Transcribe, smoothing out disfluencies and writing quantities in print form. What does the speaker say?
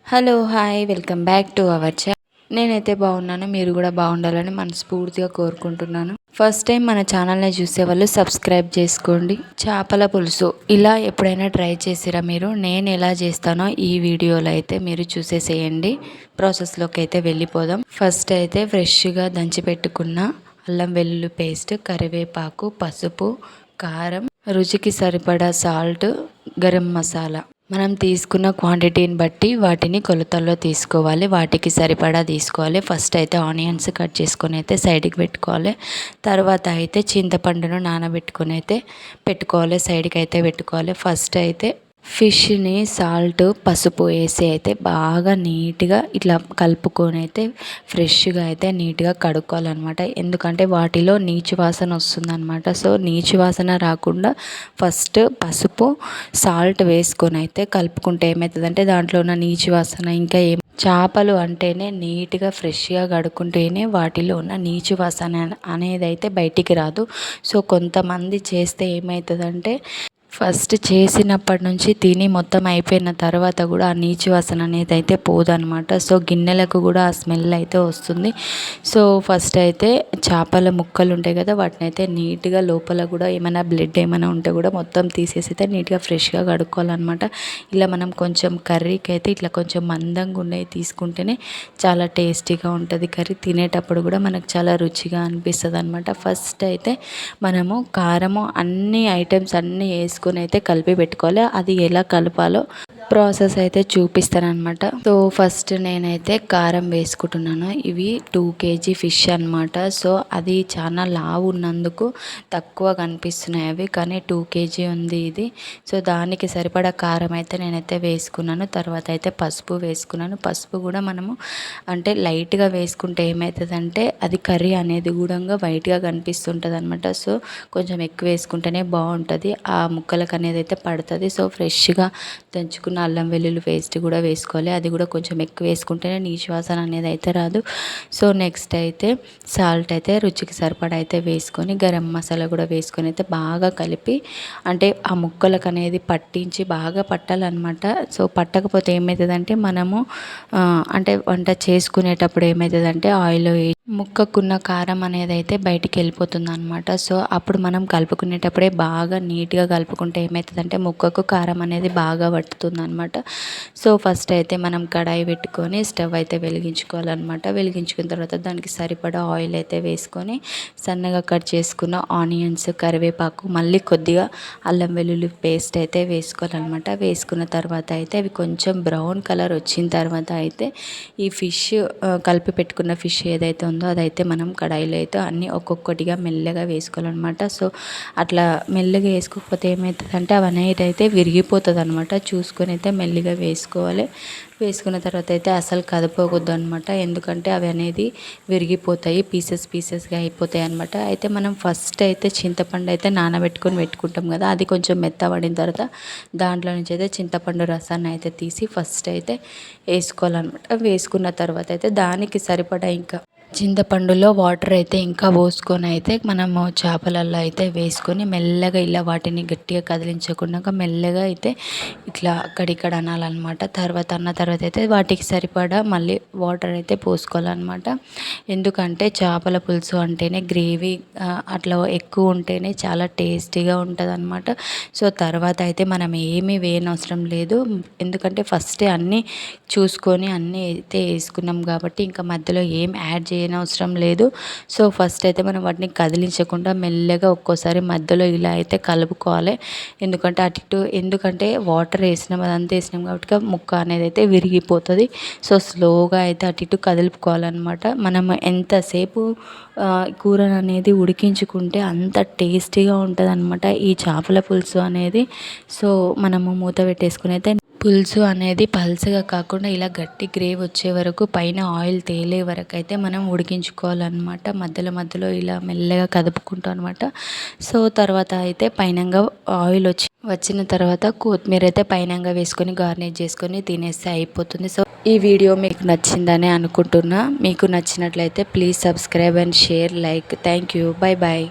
Hello hi welcome back to our channel. నేనైతే బాగున్నాను, మీరు కూడా బాగుండాలని మనస్ఫూర్తిగా కోరుకుంటున్నాను. ఫస్ట్ టైం మన ఛానల్ని చూసేవాళ్ళు సబ్స్క్రైబ్ చేసుకోండి. చేపల పులుసు ఇలా ఎప్పుడైనా ట్రై చేసిరా మీరు? నేను ఎలా చేస్తానో ఈ వీడియోలో అయితే మీరు చూసేసేయండి. ప్రాసెస్లోకి అయితే వెళ్ళిపోదాం. ఫస్ట్ అయితే ఫ్రెష్గా దంచి పెట్టుకున్న అల్లం వెల్లుల్లి పేస్ట్, కరివేపాకు, పసుపు, కారం, రుచికి సరిపడా సాల్ట్, గరం మసాలా. మనం తీసుకున్న క్వాంటిటీని బట్టి వాటిని కొలతల్లో తీసుకోవాలి, వాటికి సరిపడా తీసుకోవాలి. ఫస్ట్ అయితే ఆనియన్స్ కట్ చేసుకొని అయితే సైడ్కి పెట్టుకోవాలి. తర్వాత అయితే చింతపండును నానబెట్టుకొని అయితే పెట్టుకోవాలి, సైడ్కి అయితే పెట్టుకోవాలి. ఫస్ట్ అయితే ఫిష్ని సాల్ట్, పసుపు వేసి అయితే బాగా నీట్గా ఇట్లా కలుపుకొని అయితే ఫ్రెష్గా అయితే నీట్గా కడుక్కోవాలన్నమాట. ఎందుకంటే వాటిలో నీచు వాసన వస్తుందన్నమాట. సో నీచు వాసన రాకుండా ఫస్ట్ పసుపు, సాల్ట్ వేసుకొని అయితే కలుపుకుంటే ఏమవుతుందంటే దాంట్లో ఉన్న నీచు వాసన ఇంకా చేపలు అంటేనే నీట్గా ఫ్రెష్గా కడుక్కుంటేనే వాటిలో ఉన్న నీచు వాసన అనేది అయితే బయటికి రాదు. సో కొంతమంది చేస్తే ఏమవుతుందంటే ఫస్ట్ చేసినప్పటి నుంచి తిని మొత్తం అయిపోయిన తర్వాత కూడా ఆ నీచు వాసన అనేది అయితే పోదనమాట. సో గిన్నెలకు కూడా ఆ స్మెల్ అయితే వస్తుంది. సో ఫస్ట్ అయితే చేపల ముక్కలు ఉంటాయి కదా, వాటిని అయితే నీట్గా లోపల కూడా ఏమైనా బ్లడ్ ఏమైనా ఉంటే కూడా మొత్తం తీసేసి అయితే నీట్గా ఫ్రెష్గా కడుక్కోవాలన్నమాట. ఇలా మనం కొంచెం కర్రీకి అయితే ఇట్లా కొంచెం మందంగా ఉండేవి తీసుకుంటేనే చాలా టేస్టీగా ఉంటుంది. కర్రీ తినేటప్పుడు కూడా మనకు చాలా రుచిగా అనిపిస్తుంది అనమాట. ఫస్ట్ అయితే మనము కారము అన్ని ఐటమ్స్ అన్నీ వేసుకొని అయితే కలిపి పెట్టుకోవాలి. అది ఎలా కలపాలో ప్రాసెస్ అయితే చూపిస్తానమాట. సో ఫస్ట్ నేనైతే కారం వేసుకుంటున్నాను. ఇవి 2 kg ఫిష్ అనమాట. సో అది చాలా లావు ఉన్నందుకు తక్కువ కనిపిస్తున్నాయి అవి, కానీ 2 kg ఉంది ఇది. సో దానికి సరిపడా కారం అయితే నేనైతే వేసుకున్నాను. తర్వాత అయితే పసుపు వేసుకున్నాను. పసుపు కూడా మనము అంటే లైట్గా వేసుకుంటే ఏమవుతుందంటే అది కర్రీ అనేది కూడా వైట్గా కనిపిస్తుంటుంది అనమాట. సో కొంచెం ఎక్కువ వేసుకుంటేనే బాగుంటుంది, ఆ ముక్కలకు అనేది అయితే పడుతుంది. సో ఫ్రెష్గా దంచుకున్న అల్లం వెల్లుల్లి పేస్ట్ కూడా వేసుకోవాలి. అది కూడా కొంచెం ఎక్కువ వేసుకుంటేనే నీచు వాసన అనేది అయితే రాదు. సో నెక్స్ట్ అయితే సాల్ట్ అయితే రుచికి సరిపడా అయితే వేసుకొని గరం మసాలా కూడా వేసుకొని అయితే బాగా కలిపి అంటే ఆ ముక్కలకు అనేది పట్టించి బాగా పట్టాలన్నమాట. సో పట్టకపోతే ఏమవుతుందంటే మనము అంటే వంట చేసుకునేటప్పుడు ఏమవుతుందంటే ఆయిల్ ముక్కకున్న కారం అనేది అయితే బయటికి వెళ్ళిపోతుంది అనమాట. సో అప్పుడు మనం కలుపుకునేటప్పుడే బాగా నీట్గా కలుపుకుంటే ఏమవుతుందంటే ముక్కకు కారం అనేది బాగా పట్టుతుంది అనమాట. సో ఫస్ట్ అయితే మనం కడాయి పెట్టుకొని స్టవ్ అయితే వెలిగించుకోవాలన్నమాట. వెలిగించుకున్న తర్వాత దానికి సరిపడా ఆయిల్ అయితే వేసుకొని సన్నగా కట్ చేసుకున్న ఆనియన్స్, కరివేపాకు, మళ్ళీ కొద్దిగా అల్లం వెల్లుల్లి పేస్ట్ అయితే వేసుకోవాలన్నమాట. వేసుకున్న తర్వాత అయితే అవి కొంచెం బ్రౌన్ కలర్ వచ్చిన తర్వాత అయితే ఈ ఫిష్ కలిపి పెట్టుకున్న ఫిష్ ఏదైతే ఉందో అదైతే మనం కడాయిలో అయితే అన్నీ ఒక్కొక్కటిగా మెల్లగా వేసుకోవాలన్నమాట. సో అట్లా మెల్లగా వేసుకోకపోతే ఏమవుతుందంటే అవన్నీ అయితే విరిగిపోతుంది అనమాట. చూసుకొని అయితే మెల్లిగా వేసుకోవాలి. వేసుకున్న తర్వాత అయితే అసలు కదపకూడదు అనమాట, ఎందుకంటే అవి అనేది విరిగిపోతాయి, పీసెస్గా అయిపోతాయి అనమాట. అయితే మనం ఫస్ట్ అయితే చింతపండు అయితే నానబెట్టుకొని పెట్టుకుంటాం కదా, అది కొంచెం మెత్తబడిన తర్వాత దాంట్లో నుంచి అయితే చింతపండు రసాన్ని అయితే తీసి ఫస్ట్ అయితే వేసుకోవాలన్నమాట. వేసుకున్న తర్వాత అయితే దానికి సరిపడా ఇంకా చింతపండులో వాటర్ అయితే ఇంకా పోసుకొని అయితే మనము చేపలలో అయితే వేసుకొని మెల్లగా ఇలా వాటిని గట్టిగా కదిలించకుండా మెల్లగా అయితే ఇట్లా అక్కడిక్కడ అనాలన్నమాట. అన్న తర్వాత అయితే వాటికి సరిపడా మళ్ళీ వాటర్ అయితే పోసుకోవాలన్నమాట. ఎందుకంటే చేపల పులుసు అంటేనే గ్రేవీ అట్లా ఎక్కువ ఉంటేనే చాలా టేస్టీగా ఉంటుంది అనమాట. సో తర్వాత అయితే మనం ఏమీ వేయనవసరం లేదు, ఎందుకంటే ఫస్టే అన్నీ చూసుకొని అన్నీ అయితే వేసుకున్నాం కాబట్టి ఇంకా మధ్యలో ఏం యాడ్ చేయనవసరం లేదు. సో ఫస్ట్ అయితే మనం వాటిని కదిలించకుండా మెల్లగా ఒక్కోసారి మధ్యలో ఇలా అయితే కలుపుకోవాలి. ఎందుకంటే అటు ఇటు ఎందుకంటే వాటర్ వేసినాం అదంతా వేసినాం కాబట్టి ముక్క అనేది అయితే విరిగిపోతుంది. సో స్లోగా అయితే అటు ఇటు కదుపుకోవాలన్నమాట. మనం ఎంతసేపు కూరను అనేది ఉడికించుకుంటే అంత టేస్టీగా ఉంటుంది అనమాట ఈ చేపల పులుసు అనేది. సో మనము మూత పెట్టేసుకుని అయితే పులుసు అనేది పల్చగా కాకుండా ఇలా గట్టి గ్రేవీ వచ్చే వరకు పైన ఆయిల్ తేలే వరకు అయితే మనం ఉడికించుకోవాలన్నమాట. మధ్యలో ఇలా మెల్లగా కదుపుకుంటాం అనమాట. సో తర్వాత అయితే పైనంగా ఆయిల్ వచ్చిన తర్వాత కొత్తిమీర అయితే పైనంగా వేసుకొని గార్నిష్ చేసుకొని తినేస్తే అయిపోతుంది. సో ఈ వీడియో మీకు నచ్చిందని అనుకుంటున్నా. మీకు నచ్చినట్లయితే please subscribe and share, like. Thank you. Bye bye.